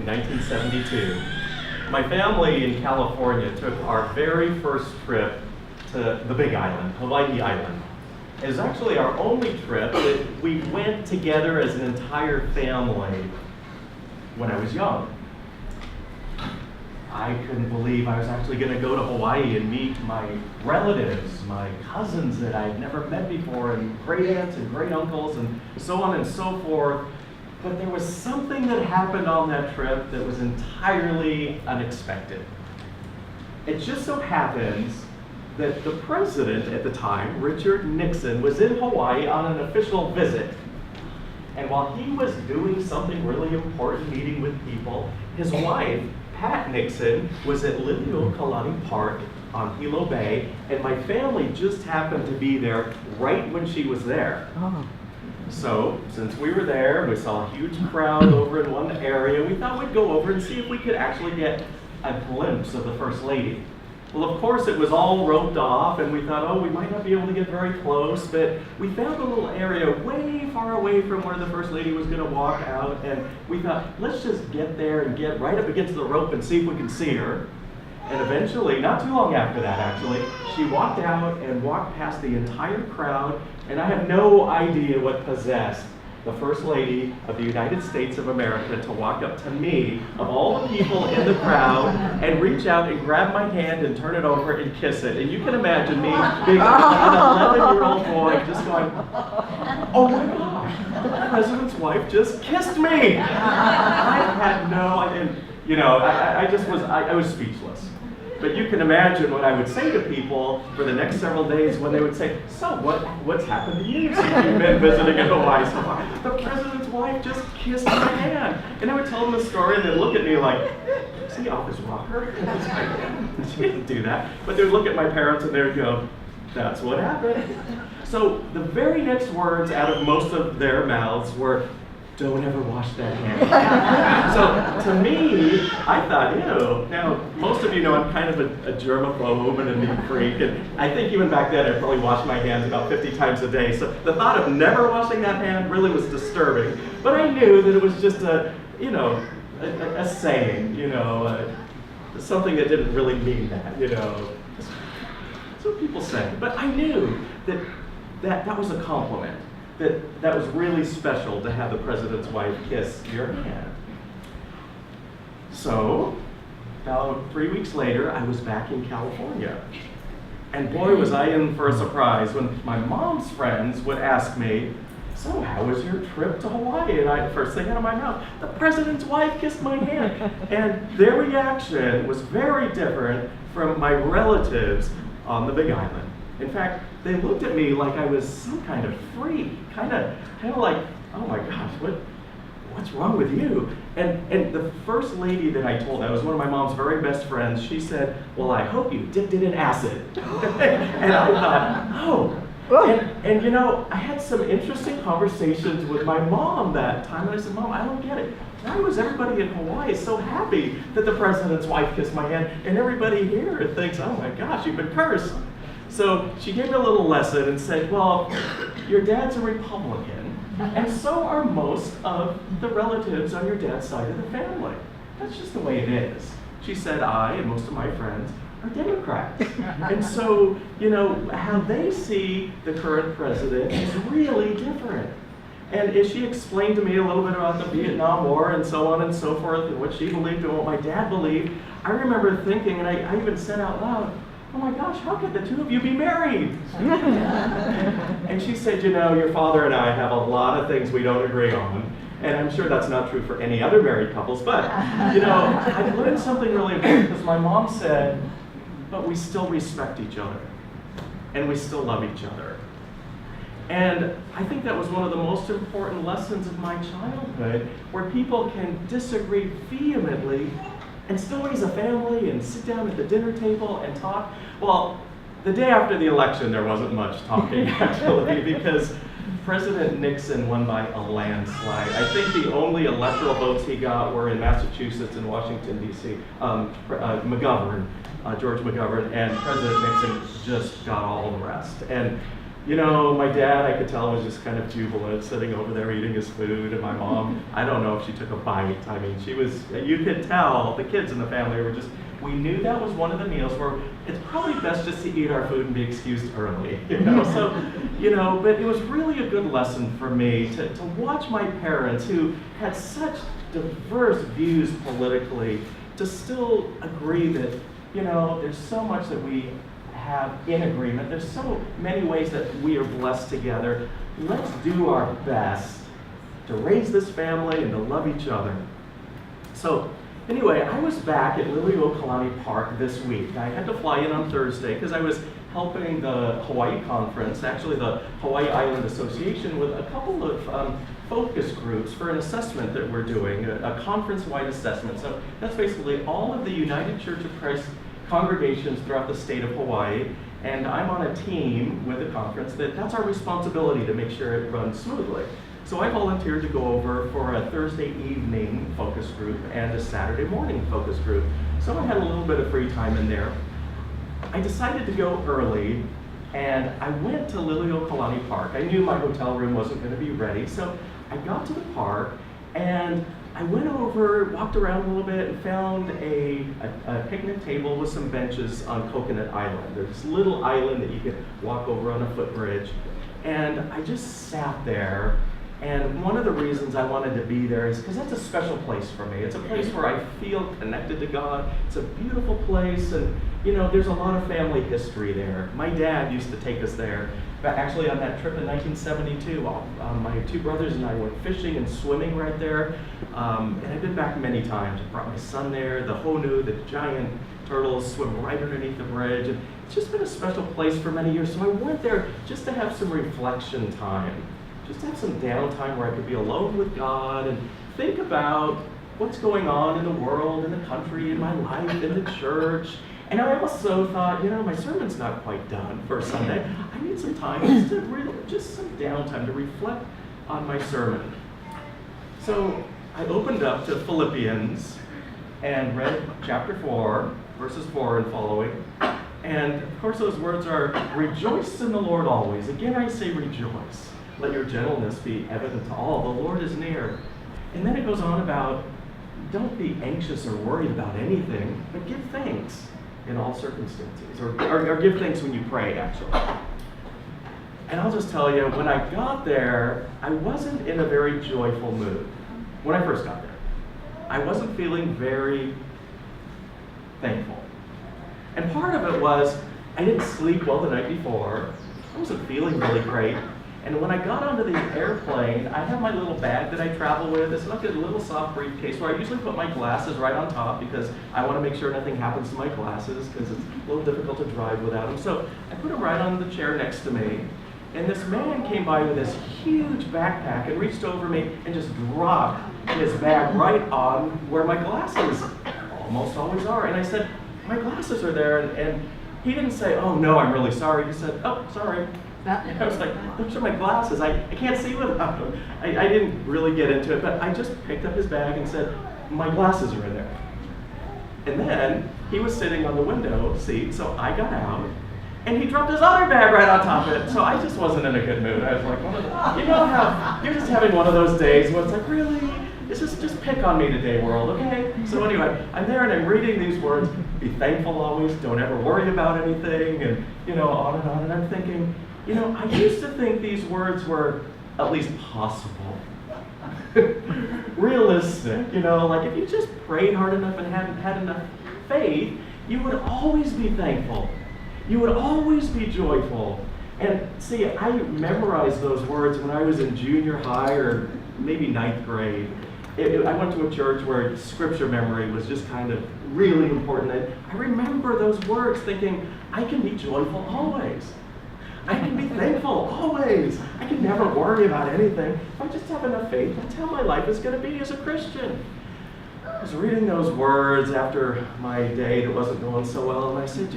in 1972. My family in California took our very first trip to the Big Island, Hawaii Island. It was actually our only trip that we went together as an entire family when I was young. I couldn't believe I was actually going to go to Hawaii and meet my relatives, my cousins that I had never met before, and great aunts and great uncles, and so on and so forth. But there was something that happened on that trip that was entirely unexpected. It just so happens that the president at the time, Richard Nixon, was in Hawaii on an official visit. And while he was doing something really important, meeting with people, his wife, Pat Nixon, was at Liliuokalani Park on Hilo Bay, and my family just happened to be there right when she was there. Oh. So, since we were there, we saw a huge crowd over in one area, we thought we'd go over and see if we could actually get a glimpse of the First Lady. Well, of course, it was all roped off, and we thought, oh, we might not be able to get very close, but we found a little area way far away from where the First Lady was going to walk out, and we thought, let's just get there and get right up against the rope and see if we can see her. And eventually, not too long after that actually, she walked out and walked past the entire crowd, and I have no idea what possessed the First Lady of the United States of America to walk up to me, of all the people in the crowd, and reach out and grab my hand and turn it over and kiss it. And you can imagine me being an 11-year-old boy just going, oh my gosh, the president's wife just kissed me. I had no idea. You know, I was speechless. But you can imagine what I would say to people for the next several days when they would say, so what's happened to you since you've been visiting in Hawaii so far? The president's wife just kissed my hand. And I would tell them the story and they'd look at me like, is he off his rocker? She didn't do that. But they would look at my parents and they would go, that's what happened. So the very next words out of most of their mouths were, don't ever wash that hand. So to me, I thought, ew. Now, most of you know I'm kind of a germaphobe and a neat freak, and I think even back then I probably washed my hands about 50 times a day. So the thought of never washing that hand really was disturbing. But I knew that it was just a saying, something that didn't really mean that, That's what people say. But I knew that was a compliment. That was really special to have the president's wife kiss your hand. So, about 3 weeks later, I was back in California. And boy, was I in for a surprise when my mom's friends would ask me, so how was your trip to Hawaii? And first thing out of my mouth, the president's wife kissed my hand. And their reaction was very different from my relatives on the Big Island. In fact, they looked at me like I was some kind of freak, kind of like, oh my gosh, what's wrong with you? And the First Lady that I told, that was one of my mom's very best friends, she said, well, I hope you dipped it in acid. And I thought, oh. And I had some interesting conversations with my mom that time, and I said, Mom, I don't get it. Why was everybody in Hawaii so happy that the president's wife kissed my hand, and everybody here thinks, oh my gosh, you've been cursed? So she gave me a little lesson and said, well, your dad's a Republican, and so are most of the relatives on your dad's side of the family. That's just the way it is. She said, I and most of my friends are Democrats. And so, how they see the current president is really different. And as she explained to me a little bit about the Vietnam War and so on and so forth, and what she believed and what my dad believed, I remember thinking, and I even said out loud, oh my gosh, how could the two of you be married? And she said, your father and I have a lot of things we don't agree on. And I'm sure that's not true for any other married couples, but, I learned something really important because my mom said, but we still respect each other. And we still love each other. And I think that was one of the most important lessons of my childhood, where people can disagree vehemently and still raise a family and sit down at the dinner table and talk. Well, the day after the election, there wasn't much talking, actually, because President Nixon won by a landslide. I think the only electoral votes he got were in Massachusetts and Washington, D.C. George McGovern, and President Nixon just got all the rest. And My dad, I could tell, was just kind of jubilant, sitting over there eating his food, and my mom, I don't know if she took a bite. I mean, you could tell, the kids in the family were just, we knew that was one of the meals where it's probably best just to eat our food and be excused early, but it was really a good lesson for me to watch my parents, who had such diverse views politically, to still agree that, there's so much that we have in agreement. There's so many ways that we are blessed together. Let's do our best to raise this family and to love each other. So anyway, I was back at Liliuokalani Park this week. I had to fly in on Thursday because I was helping the Hawaii conference, actually the Hawaii Island Association, with a couple of focus groups for an assessment that we're doing, a conference-wide assessment. So that's basically all of the United Church of Christ congregations throughout the state of Hawaii, and I'm on a team with the conference that's our responsibility to make sure it runs smoothly. So I volunteered to go over for a Thursday evening focus group and a Saturday morning focus group. So I had a little bit of free time in there. I decided to go early, and I went to Liliuokalani Park. I knew my hotel room wasn't going to be ready, so I got to the park, and I went over, walked around a little bit, and found a picnic table with some benches on Coconut Island. There's this little island that you could walk over on a footbridge. And I just sat there, and one of the reasons I wanted to be there is because that's a special place for me. It's a place where I feel connected to God. It's a beautiful place, and there's a lot of family history there. My dad used to take us there. But actually, on that trip in 1972, my two brothers and I went fishing and swimming right there. And I've been back many times. I brought my son there. The honu, the giant turtles, swim right underneath the bridge. And it's just been a special place for many years. So I went there just to have some reflection time, just to have some downtime where I could be alone with God and think about what's going on in the world, in the country, in my life, in the church. And I also thought, my sermon's not quite done for Sunday. I need some time, just some downtime to reflect on my sermon. So I opened up to Philippians and read chapter 4, verses 4 and following. And of course those words are, rejoice in the Lord always. Again I say rejoice. Let your gentleness be evident to all. The Lord is near. And then it goes on about, don't be anxious or worried about anything, but give thanks in all circumstances, or give thanks when you pray, actually. And I'll just tell you, when I got there, I wasn't in a very joyful mood. When I first got there, I wasn't feeling very thankful. And part of it was, I didn't sleep well the night before. I wasn't feeling really great. And when I got onto the airplane, I have my little bag that I travel with. It's like a little soft briefcase where I usually put my glasses right on top because I want to make sure nothing happens to my glasses because it's a little difficult to drive without them. So I put them right on the chair next to me. And this man came by with this huge backpack and reached over me and just dropped his bag right on where my glasses almost always are. And I said, my glasses are there. And he didn't say, oh no, I'm really sorry. He said, oh, sorry. I was like, those are my glasses. I can't see without them. I didn't really get into it, but I just picked up his bag and said, my glasses are in there. And then he was sitting on the window seat, so I got out, and he dropped his other bag right on top of it. So I just wasn't in a good mood. I was like, how you're just having one of those days where it's like, really? It's just pick on me today, world, okay? So anyway, I'm there and I'm reading these words, be thankful always, don't ever worry about anything, and on and on, and I'm thinking, I used to think these words were at least possible. Realistic, like if you just prayed hard enough and had enough faith, you would always be thankful. You would always be joyful. And see, I memorized those words when I was in junior high or maybe ninth grade. I went to a church where scripture memory was just kind of really important. And I remember those words thinking, I can be joyful always. I can be thankful always. I can never worry about anything. If I just have enough faith, that's how my life is going to be as a Christian. I was reading those words after my day that wasn't going so well, and I said,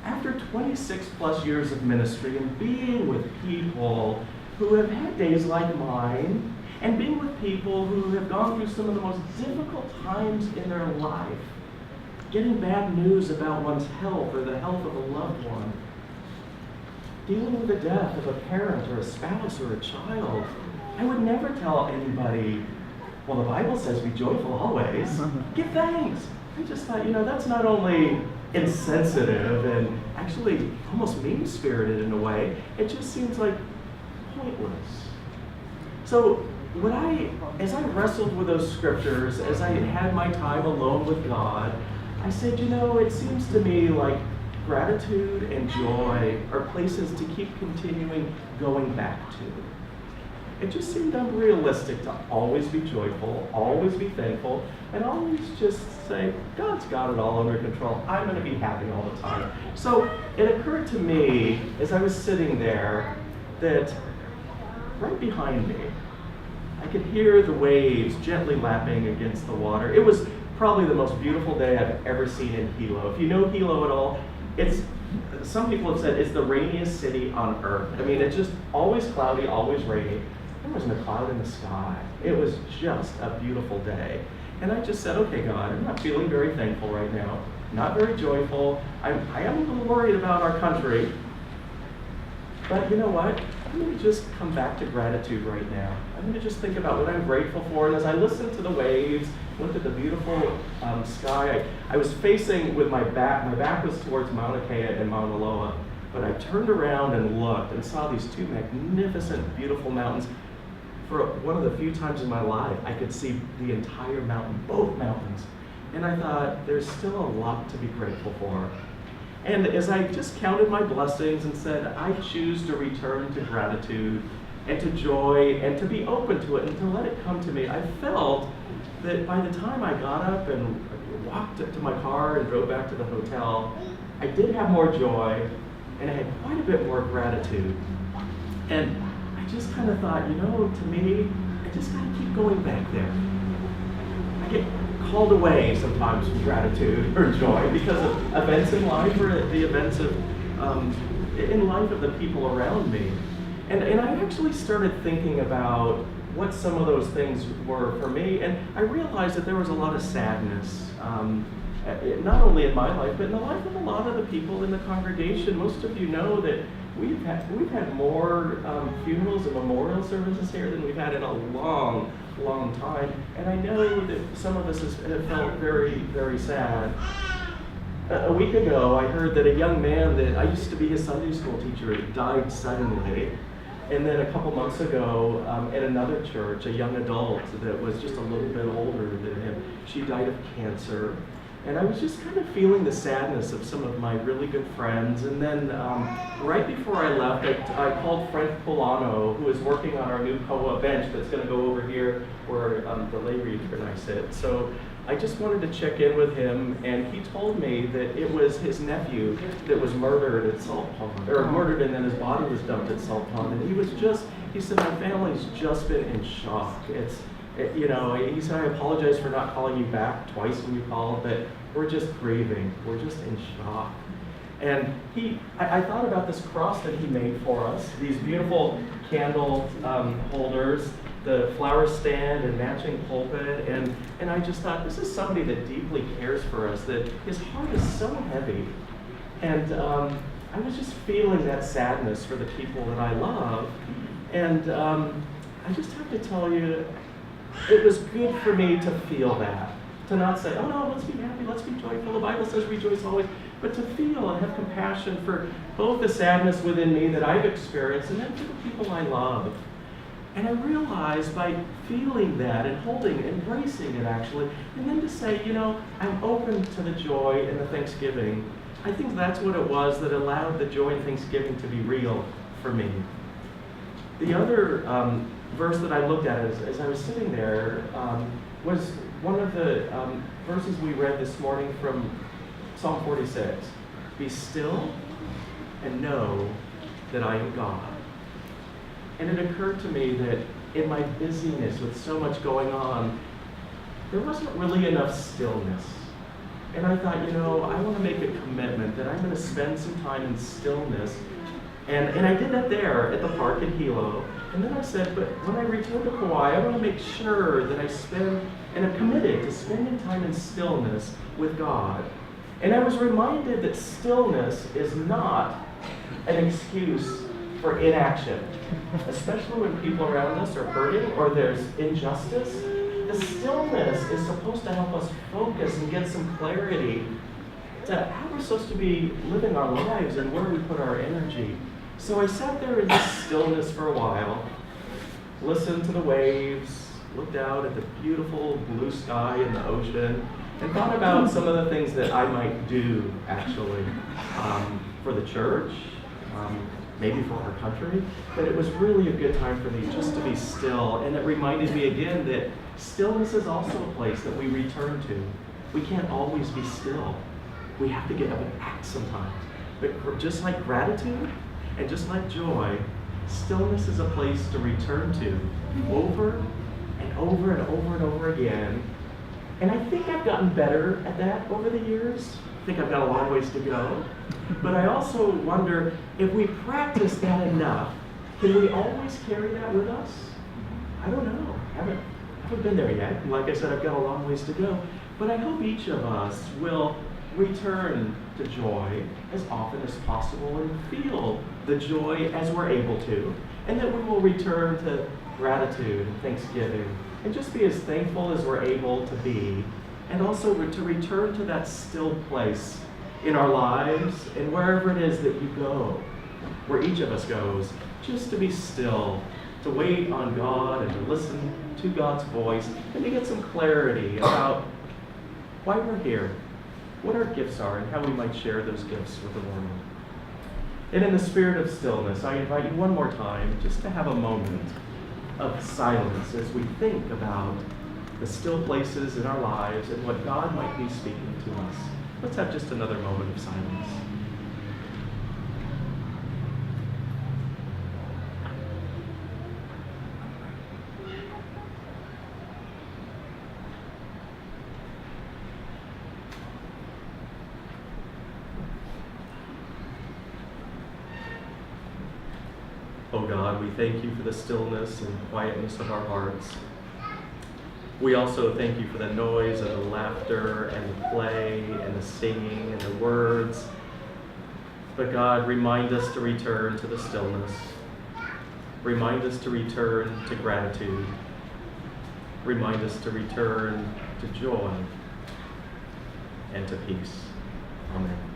after 26 plus years of ministry and being with people who have had days like mine, and being with people who have gone through some of the most difficult times in their life, getting bad news about one's health or the health of a loved one, dealing with the death of a parent or a spouse or a child, I would never tell anybody, well, the Bible says be joyful always. Give thanks. I just thought, that's not only insensitive and actually almost mean-spirited in a way, it just seems like pointless. So as I wrestled with those scriptures, as I had my time alone with God, I said, it seems to me like gratitude and joy are places to keep continuing going back to. It just seemed unrealistic to always be joyful, always be thankful, and always just say, God's got it all under control. I'm going to be happy all the time. So it occurred to me as I was sitting there that right behind me, I could hear the waves gently lapping against the water. It was probably the most beautiful day I've ever seen in Hilo. If you know Hilo at all, some people have said it's the rainiest city on earth. I mean, it's just always cloudy, always rainy. There wasn't a cloud in the sky. It was just a beautiful day. And I just said, okay, God, I'm not feeling very thankful right now, not very joyful. I am a little worried about our country. But you know what? I'm going to just come back to gratitude right now. I'm going to just think about what I'm grateful for. And as I listened to the waves, looked at the beautiful sky, I was facing with my back was towards Mauna Kea and Mauna Loa. But I turned around and looked and saw these two magnificent, beautiful mountains. For one of the few times in my life, I could see the entire mountain, both mountains. And I thought, there's still a lot to be grateful for. And as I just counted my blessings and said, I choose to return to gratitude and to joy and to be open to it and to let it come to me, I felt that by the time I got up and walked up to my car and drove back to the hotel, I did have more joy and I had quite a bit more gratitude. And I just kind of thought, to me, I just got to keep going back there. I get called away sometimes from gratitude or joy because of events in life or the events in life of the people around me. And I actually started thinking about what some of those things were for me, and I realized that there was a lot of sadness, not only in my life, but in the life of a lot of the people in the congregation. Most of you know that we've had more funerals and memorial services here than we've had in a long time, and I know that some of us have felt very, very sad. A week ago, I heard that a young man that I used to be his Sunday school teacher died suddenly. And then a couple months ago, at another church, a young adult that was just a little bit older than him, she died of cancer. And I was just kind of feeling the sadness of some of my really good friends. And then right before I left, I called Frank Polano, who is working on our new COA bench that's going to go over here where the lay reader and I sit. So I just wanted to check in with him, and he told me that it was his nephew that was murdered at Salt Pond, or murdered and then his body was dumped at Salt Pond. And he said, my family's just been in shock. He said, I apologize for not calling you back twice when you called, but we're just grieving. We're just in shock. And I thought about this cross that he made for us, these beautiful candle holders, the flower stand and matching pulpit, and I just thought, this is somebody that deeply cares for us, that his heart is so heavy. And I was just feeling that sadness for the people that I love. And I just have to tell you, it was good for me to feel that. To not say, oh no, let's be happy, let's be joyful, the Bible says rejoice always, but to feel and have compassion for both the sadness within me that I've experienced and then for the people I love. And I realized by feeling that and embracing it actually, and then to say, I'm open to the joy and the thanksgiving. I think that's what it was that allowed the joy and thanksgiving to be real for me. The other verse that I looked at as I was sitting there was one of the verses we read this morning from Psalm 46. Be still and know that I am God. And it occurred to me that in my busyness with so much going on, there wasn't really enough stillness. And I thought, I want to make a commitment that I'm going to spend some time in stillness. And I did that there at the park in Hilo. And then I said, but when I return to Kauai, I want to make sure that I spend, and I'm committed to spending time in stillness with God. And I was reminded that stillness is not an excuse for inaction, especially when people around us are hurting or there's injustice. The stillness is supposed to help us focus and get some clarity to how we're supposed to be living our lives and where we put our energy. So I sat there in this stillness for a while, listened to the waves, looked out at the beautiful blue sky and the ocean, and thought about some of the things that I might do, actually, for the church, maybe for our country. But it was really a good time for me just to be still. And it reminded me again that stillness is also a place that we return to. We can't always be still. We have to get up and act sometimes. But just like gratitude and just like joy, stillness is a place to return to over and over and over and over again. And I think I've gotten better at that over the years. I think I've got a long ways to go. But I also wonder, if we practice that enough, can we always carry that with us? I don't know. I haven't been there yet. Like I said, I've got a long ways to go. But I hope each of us will return to joy as often as possible and feel the joy as we're able to. And that we will return to gratitude and thanksgiving and just be as thankful as we're able to be. And also to return to that still place in our lives and wherever it is that you go, where each of us goes, just to be still, to wait on God and to listen to God's voice and to get some clarity about why we're here, what our gifts are, and how we might share those gifts with the world. And in the spirit of stillness, I invite you one more time just to have a moment of silence as we think about the still places in our lives and what God might be speaking to us. Let's have just another moment of silence. Oh God, we thank you for the stillness and quietness of our hearts. We also thank you for the noise and the laughter and the play and the singing and the words. But God, remind us to return to the stillness. Remind us to return to gratitude. Remind us to return to joy and to peace. Amen.